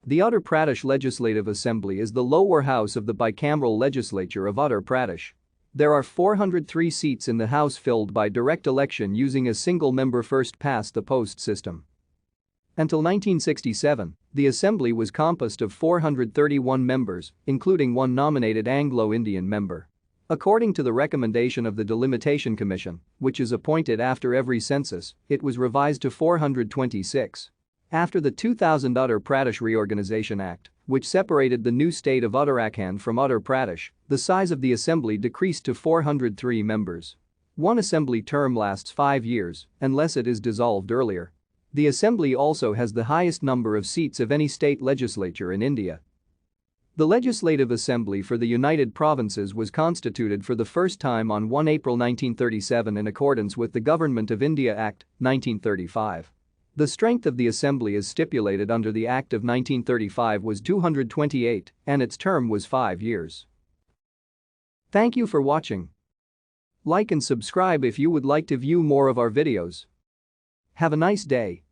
The Uttar Pradesh Legislative Assembly is the lower house of the bicameral legislature of Uttar Pradesh. There are 403 seats in the house filled by direct election using a single-member first-past-the-post system. Until 1967, the assembly was composed of 431 members, including one nominated Anglo-Indian member. According to the recommendation of the Delimitation Commission, which is appointed after every census, it was revised to 426. After the 2000 Uttar Pradesh Reorganization Act, which separated the new state of Uttarakhand from Uttar Pradesh, the size of the assembly decreased to 403 members. One assembly term lasts 5 years, unless it is dissolved earlier. The assembly also has the highest number of seats of any state legislature in India. The Legislative Assembly for the United Provinces was constituted for the first time on 1 April 1937 in accordance with the Government of India Act, 1935. The strength of the Assembly as stipulated under the Act of 1935 was 228 and its term was 5 years. Thank you for watching. Like and subscribe if you would like to view more of our videos. Have a nice day.